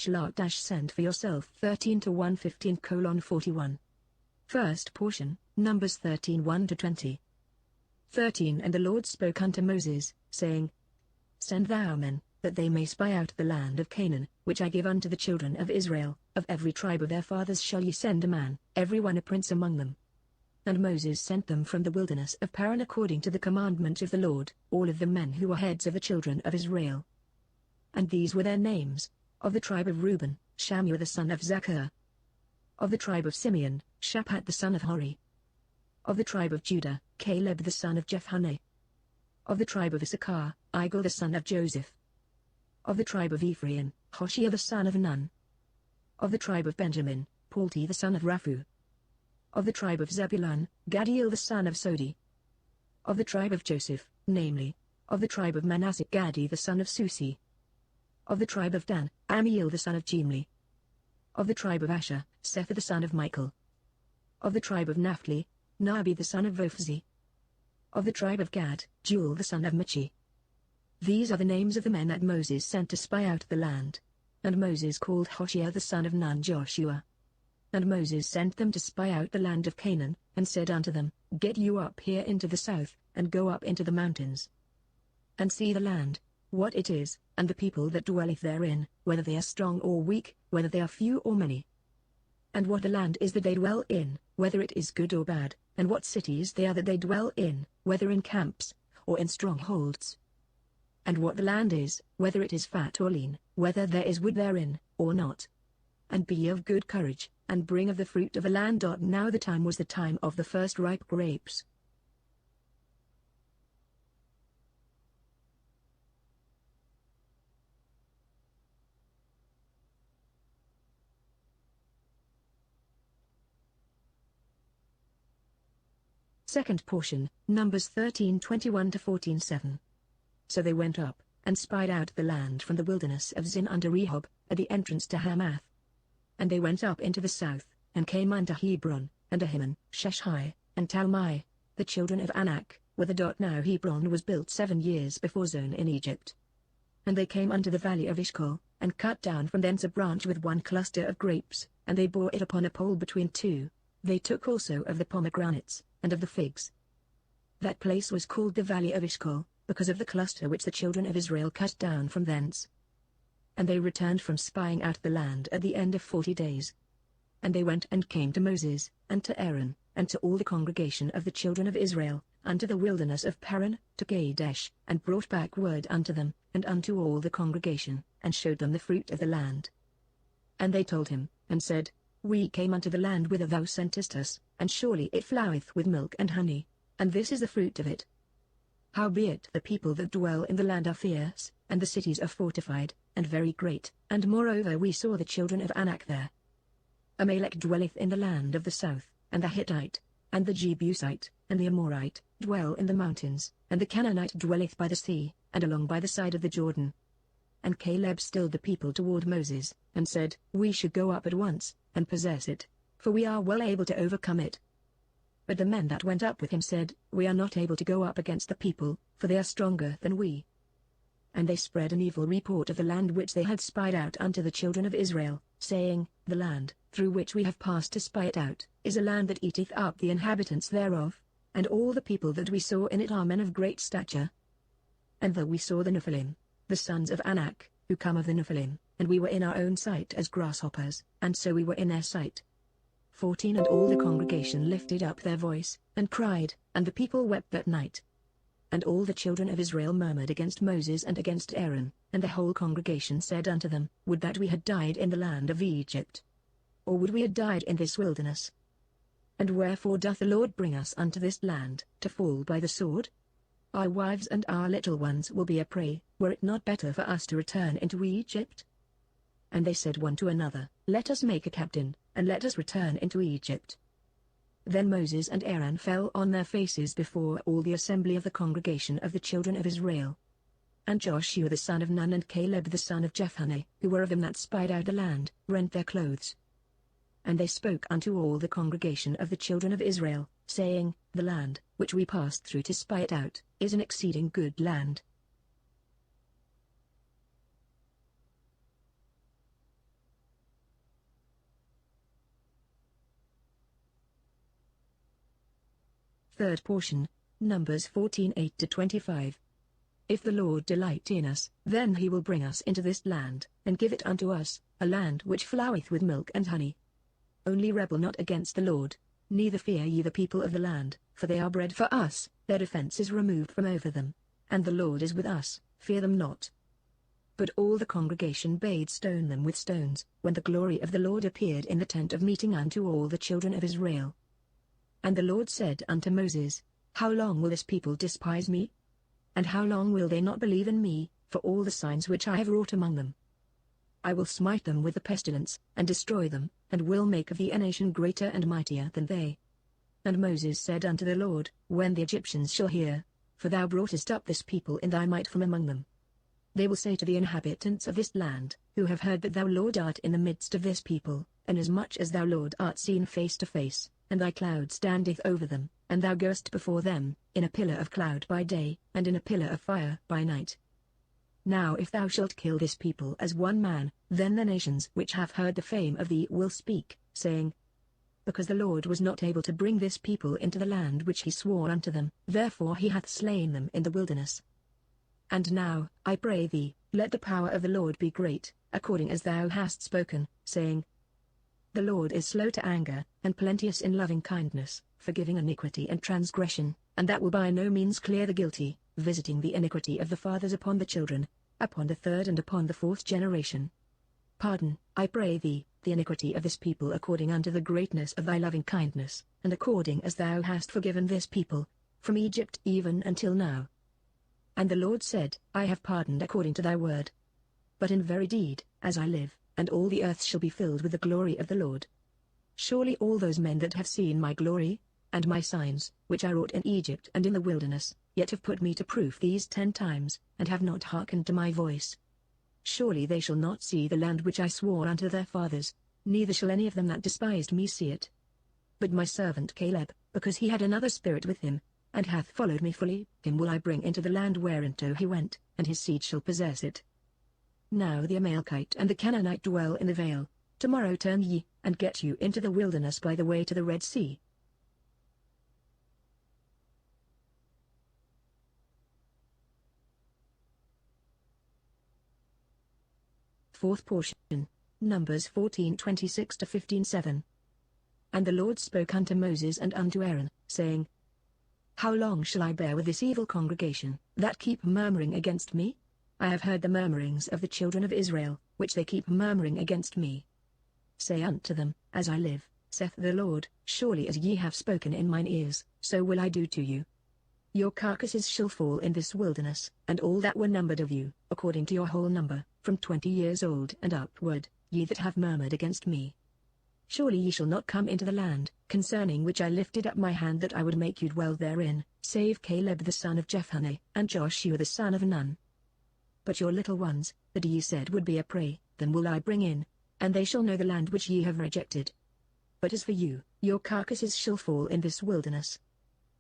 Shlach send for yourself 13-115:41. First portion, Numbers 13:1-20. 13 And the Lord spoke unto Moses, saying, Send thou men, that they may spy out the land of Canaan, which I give unto the children of Israel. Of every tribe of their fathers shall ye send a man, every one a prince among them. And Moses sent them from the wilderness of Paran according to the commandment of the Lord, all of the men who were heads of the children of Israel. And these were their names: of the tribe of Reuben, Shammua the son of Zaccur. Of the tribe of Simeon, Shaphat the son of Hori. Of the tribe of Judah, Caleb the son of Jephunneh. Of the tribe of Issachar, Igal the son of Joseph. Of the tribe of Ephraim, Hoshea the son of Nun. Of the tribe of Benjamin, Palti the son of Raphu. Of the tribe of Zebulun, Gadiel the son of Sodi. Of the tribe of Joseph, namely, of the tribe of Manasseh, Gadi the son of Susi. Of the tribe of Dan, Amiel the son of Jimli. Of the tribe of Asher, Seth the son of Michael. Of the tribe of Naphtali, Nabi the son of Vophzi. Of the tribe of Gad, Jewel the son of Michi. These are the names of the men that Moses sent to spy out the land. And Moses called Hoshea the son of Nun Joshua. And Moses sent them to spy out the land of Canaan, and said unto them, Get you up here into the south, and go up into the mountains, and see the land, what it is, and the people that dwelleth therein, whether they are strong or weak, whether they are few or many. And what the land is that they dwell in, whether it is good or bad, and what cities they are that they dwell in, whether in camps, or in strongholds. And what the land is, whether it is fat or lean, whether there is wood therein, or not. And be of good courage, and bring of the fruit of the land. Now the time was the time of the first ripe grapes. Second portion, Numbers 13:21-14:7. So they went up, and spied out the land from the wilderness of Zin unto Rehob, at the entrance to Hamath. And they went up into the south, and came unto Hebron, and Ahiman, Sheshai, and Talmai, the children of Anak, where now Hebron was built 7 years before Zon in Egypt. And they came unto the valley of Eshcol, and cut down from thence a branch with one cluster of grapes, and they bore it upon a pole between two. They took also of the pomegranates, and of the figs. That place was called the valley of Eshcol, because of the cluster which the children of Israel cut down from thence. And they returned from spying out the land at the end of 40 days. And they went and came to Moses, and to Aaron, and to all the congregation of the children of Israel, unto the wilderness of Paran, to Kadesh, and brought back word unto them, and unto all the congregation, and showed them the fruit of the land. And they told him, and said, We came unto the land whither thou sentest us, and surely it floweth with milk and honey, and this is the fruit of it. Howbeit the people that dwell in the land are fierce, and the cities are fortified, and very great, and moreover we saw the children of Anak there. Amalek dwelleth in the land of the south, and the Hittite, and the Jebusite, and the Amorite, dwell in the mountains, and the Canaanite dwelleth by the sea, and along by the side of the Jordan. And Caleb stilled the people toward Moses, and said, We should go up at once, and possess it, for we are well able to overcome it. But the men that went up with him said, We are not able to go up against the people, for they are stronger than we. And they spread an evil report of the land which they had spied out unto the children of Israel, saying, The land, through which we have passed to spy it out, is a land that eateth up the inhabitants thereof, and all the people that we saw in it are men of great stature. And though we saw the Nephilim, the sons of Anak, who come of the Nephilim, and we were in our own sight as grasshoppers, and so we were in their sight. 14 And all the congregation lifted up their voice, and cried, and the people wept that night. And all the children of Israel murmured against Moses and against Aaron, and the whole congregation said unto them, Would that we had died in the land of Egypt! Or would we had died in this wilderness? And wherefore doth the Lord bring us unto this land, to fall by the sword? Our wives and our little ones will be a prey. Were it not better for us to return into Egypt? And they said one to another, Let us make a captain, and let us return into Egypt. Then Moses and Aaron fell on their faces before all the assembly of the congregation of the children of Israel. And Joshua the son of Nun and Caleb the son of Jephunneh, who were of them that spied out the land, rent their clothes. And they spoke unto all the congregation of the children of Israel, saying, The land, which we passed through to spy it out, is an exceeding good land. Third portion, Numbers 14:8-25. If the Lord delight in us, then he will bring us into this land, and give it unto us, a land which floweth with milk and honey. Only rebel not against the Lord, neither fear ye the people of the land, for they are bread for us, their defense is removed from over them. And the Lord is with us, fear them not. But all the congregation bade stone them with stones, when the glory of the Lord appeared in the tent of meeting unto all the children of Israel. And the Lord said unto Moses, How long will this people despise me? And how long will they not believe in me, for all the signs which I have wrought among them? I will smite them with the pestilence, and destroy them, and will make of thee a nation greater and mightier than they. And Moses said unto the Lord, When the Egyptians shall hear, for thou broughtest up this people in thy might from among them, they will say to the inhabitants of this land, who have heard that thou, Lord, art in the midst of this people, inasmuch as thou, Lord, art seen face to face, and thy cloud standeth over them, and thou goest before them, in a pillar of cloud by day, and in a pillar of fire by night. Now if thou shalt kill this people as one man, then the nations which have heard the fame of thee will speak, saying, Because the Lord was not able to bring this people into the land which he swore unto them, therefore he hath slain them in the wilderness. And now, I pray thee, let the power of the Lord be great, according as thou hast spoken, saying, The Lord is slow to anger, and plenteous in loving kindness, forgiving iniquity and transgression, and that will by no means clear the guilty, visiting the iniquity of the fathers upon the children, upon the third and upon the fourth generation. Pardon, I pray thee, the iniquity of this people according unto the greatness of thy loving kindness, and according as thou hast forgiven this people, from Egypt even until now. And the Lord said, I have pardoned according to thy word. But in very deed, as I live, and all the earth shall be filled with the glory of the Lord. Surely all those men that have seen my glory, and my signs, which I wrought in Egypt and in the wilderness, yet have put me to proof these 10 times, and have not hearkened to my voice. Surely they shall not see the land which I swore unto their fathers, neither shall any of them that despised me see it. But my servant Caleb, because he had another spirit with him, and hath followed me fully, him will I bring into the land whereinto he went, and his seed shall possess it. Now the Amalekite and the Canaanite dwell in the vale. Tomorrow turn ye, and get you into the wilderness by the way to the Red Sea. Fourth portion, Numbers 14:26-15:7. And the Lord spoke unto Moses and unto Aaron, saying, How long shall I bear with this evil congregation, that keep murmuring against me? I have heard the murmurings of the children of Israel, which they keep murmuring against me. Say unto them, As I live, saith the Lord, surely as ye have spoken in mine ears, so will I do to you. Your carcasses shall fall in this wilderness, and all that were numbered of you, according to your whole number, from 20 years old and upward, ye that have murmured against me. Surely ye shall not come into the land, concerning which I lifted up my hand that I would make you dwell therein, save Caleb the son of Jephunneh, and Joshua the son of Nun. But your little ones, that ye said would be a prey, then will I bring in, and they shall know the land which ye have rejected. But as for you, your carcasses shall fall in this wilderness.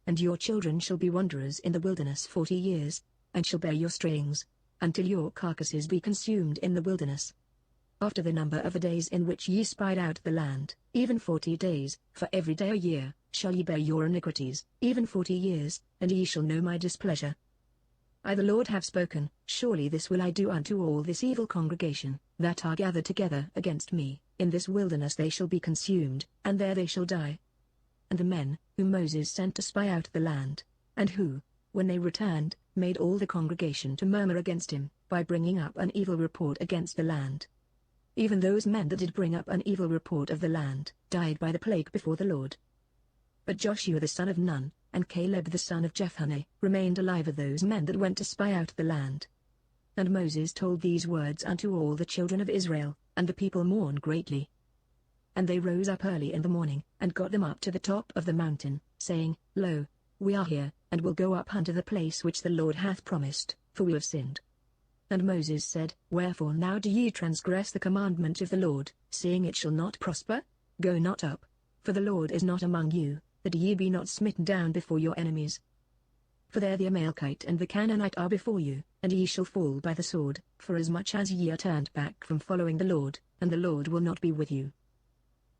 And your children shall be wanderers in the wilderness 40 years, and shall bear your strayings, until your carcasses be consumed in the wilderness. After the number of the days in which ye spied out the land, even 40 days, for every day a year, shall ye bear your iniquities, even 40 years, and ye shall know my displeasure. I the Lord have spoken, surely this will I do unto all this evil congregation, that are gathered together against me, in this wilderness they shall be consumed, and there they shall die. And the men, whom Moses sent to spy out the land, and who, when they returned, made all the congregation to murmur against him, by bringing up an evil report against the land. Even those men that did bring up an evil report of the land, died by the plague before the Lord. But Joshua the son of Nun, and Caleb the son of Jephunneh, remained alive of those men that went to spy out the land. And Moses told these words unto all the children of Israel, and the people mourned greatly. And they rose up early in the morning, and got them up to the top of the mountain, saying, Lo, we are here, and will go up unto the place which the Lord hath promised, for we have sinned. And Moses said, Wherefore now do ye transgress the commandment of the Lord, seeing it shall not prosper? Go not up, for the Lord is not among you, that ye be not smitten down before your enemies. For there the Amalekite and the Canaanite are before you, and ye shall fall by the sword, forasmuch as ye are turned back from following the Lord, and the Lord will not be with you.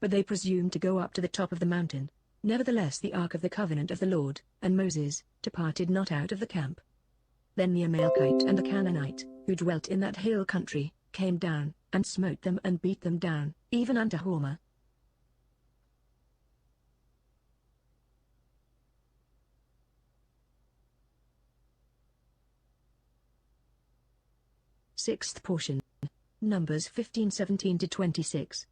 But they presumed to go up to the top of the mountain. Nevertheless the ark of the covenant of the Lord, and Moses, departed not out of the camp. Then the Amalekite and the Canaanite, who dwelt in that hill country, came down, and smote them and beat them down, even unto Hormah. Sixth portion. Numbers 15:17-26.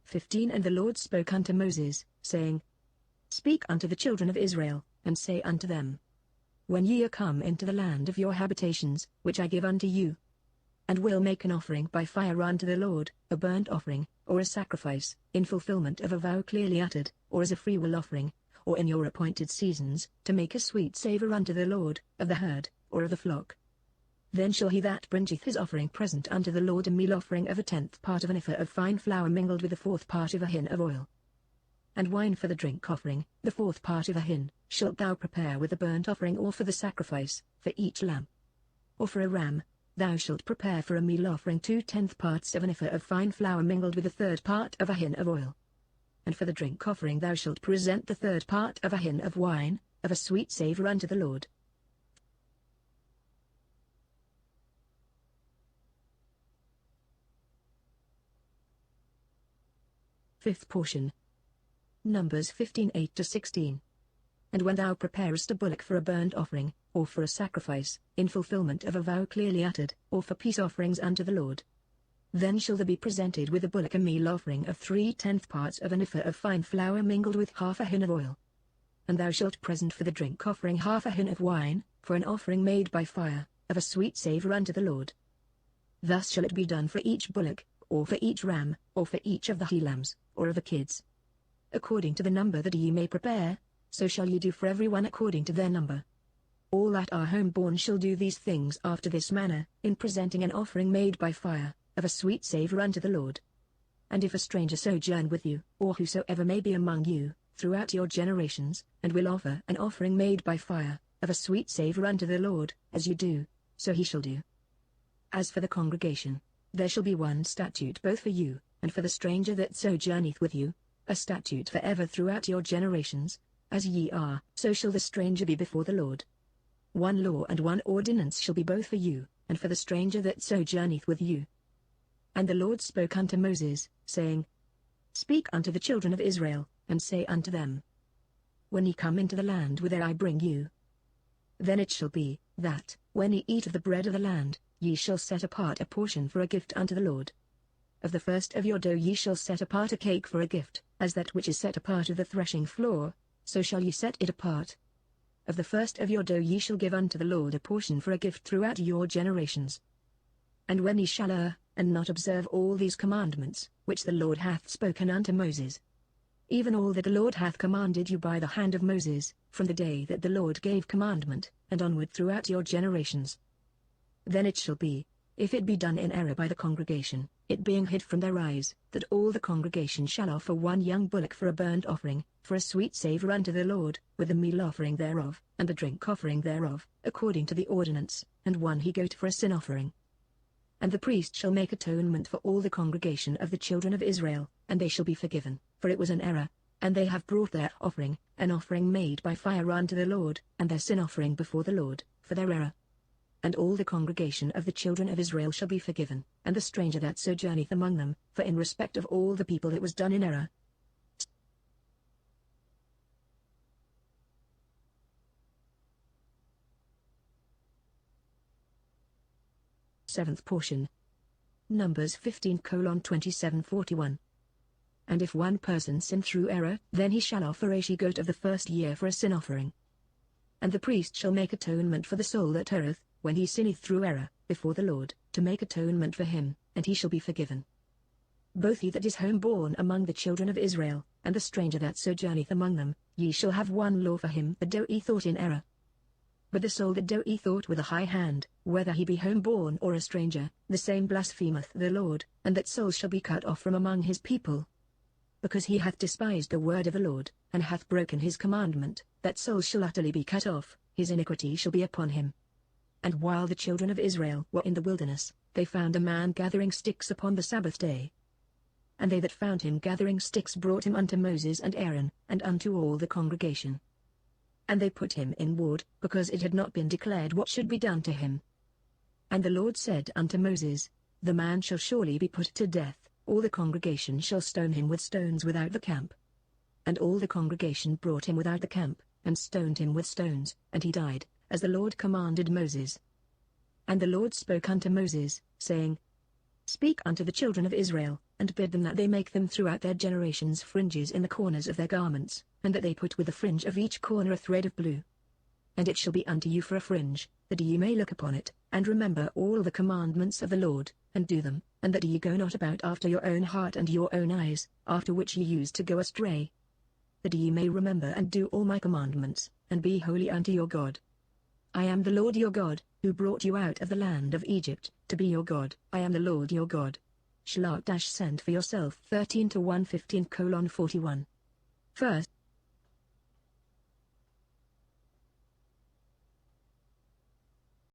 15 And the Lord spoke unto Moses, saying, Speak unto the children of Israel, and say unto them, When ye are come into the land of your habitations, which I give unto you, and will make an offering by fire unto the Lord, a burnt offering, or a sacrifice, in fulfillment of a vow clearly uttered, or as a freewill offering, or in your appointed seasons, to make a sweet savour unto the Lord, of the herd, or of the flock. Then shall he that bringeth his offering present unto the Lord a meal offering of 1/10 part of an ephah of fine flour mingled with 1/4 part of a hin of oil. And wine for the drink offering, the 1/4 part of a hin, shalt thou prepare with the burnt offering or for the sacrifice, for each lamb. Or for a ram, thou shalt prepare for a meal offering 2/10 parts of an ephah of fine flour mingled with 1/3 part of a hin of oil. And for the drink offering thou shalt present the 1/3 part of a hin of wine, of a sweet savour unto the Lord. Fifth portion. Numbers 15:8-16. And when thou preparest a bullock for a burnt offering, or for a sacrifice, in fulfillment of a vow clearly uttered, or for peace offerings unto the Lord, then shall there be presented with the bullock a meal offering of 3/10 parts of an ephah of fine flour mingled with half a hin of oil. And thou shalt present for the drink offering half a hin of wine, for an offering made by fire, of a sweet savour unto the Lord. Thus shall it be done for each bullock, or for each ram, or for each of the he-lambs, or of the kids. According to the number that ye may prepare, so shall ye do for every one according to their number. All that are home-born shall do these things after this manner, in presenting an offering made by fire, of a sweet savour unto the Lord. And if a stranger sojourn with you, or whosoever may be among you, throughout your generations, and will offer an offering made by fire, of a sweet savour unto the Lord, as you do, so he shall do. As for the congregation, there shall be one statute both for you, and for the stranger that sojourneth with you, a statute for ever throughout your generations, as ye are, so shall the stranger be before the Lord. One law and one ordinance shall be both for you, and for the stranger that sojourneth with you. And the Lord spoke unto Moses, saying, Speak unto the children of Israel, and say unto them, When ye come into the land whither I bring you, then it shall be, that, when ye eat of the bread of the land, ye shall set apart a portion for a gift unto the Lord. Of the first of your dough ye shall set apart a cake for a gift, as that which is set apart of the threshing floor, so shall ye set it apart. Of the first of your dough ye shall give unto the Lord a portion for a gift throughout your generations. And when ye shall err, and not observe all these commandments, which the Lord hath spoken unto Moses, even all that the Lord hath commanded you by the hand of Moses, from the day that the Lord gave commandment, and onward throughout your generations, then it shall be, if it be done in error by the congregation, it being hid from their eyes, that all the congregation shall offer one young bullock for a burnt offering, for a sweet savour unto the Lord, with the meal offering thereof, and the drink offering thereof, according to the ordinance, and one he-goat for a sin offering. And the priest shall make atonement for all the congregation of the children of Israel, and they shall be forgiven, for it was an error, and they have brought their offering, an offering made by fire unto the Lord, and their sin offering before the Lord, for their error. And all the congregation of the children of Israel shall be forgiven, and the stranger that sojourneth among them, for in respect of all the people it was done in error. Seventh portion. Numbers 15:27-41. And if one person sin through error, then he shall offer a she-goat of the first year for a sin offering. And the priest shall make atonement for the soul that erreth, when he sinneth through error, before the Lord, to make atonement for him, and he shall be forgiven. Both he that is home-born among the children of Israel, and the stranger that sojourneth among them, ye shall have one law for him that doeth thought in error. But the soul that doeth thought with a high hand, whether he be home-born or a stranger, the same blasphemeth the Lord, and that soul shall be cut off from among his people. Because he hath despised the word of the Lord, and hath broken his commandment, that soul shall utterly be cut off, his iniquity shall be upon him. And while the children of Israel were in the wilderness, they found a man gathering sticks upon the Sabbath day. And they that found him gathering sticks brought him unto Moses and Aaron, and unto all the congregation. And they put him in ward, because it had not been declared what should be done to him. And the Lord said unto Moses, The man shall surely be put to death, all the congregation shall stone him with stones without the camp. And all the congregation brought him without the camp, and stoned him with stones, and he died, as the Lord commanded Moses. And the Lord spoke unto Moses, saying, Speak unto the children of Israel, and bid them that they make them throughout their generations fringes in the corners of their garments, and that they put with the fringe of each corner a thread of blue. And it shall be unto you for a fringe, that ye may look upon it, and remember all the commandments of the Lord, and do them, and that ye go not about after your own heart and your own eyes, after which ye used to go astray. That ye may remember and do all my commandments, and be holy unto your God. I am the Lord your God, who brought you out of the land of Egypt, to be your God. I am the Lord your God. Shlach-send for yourself 13 to 115:41. First,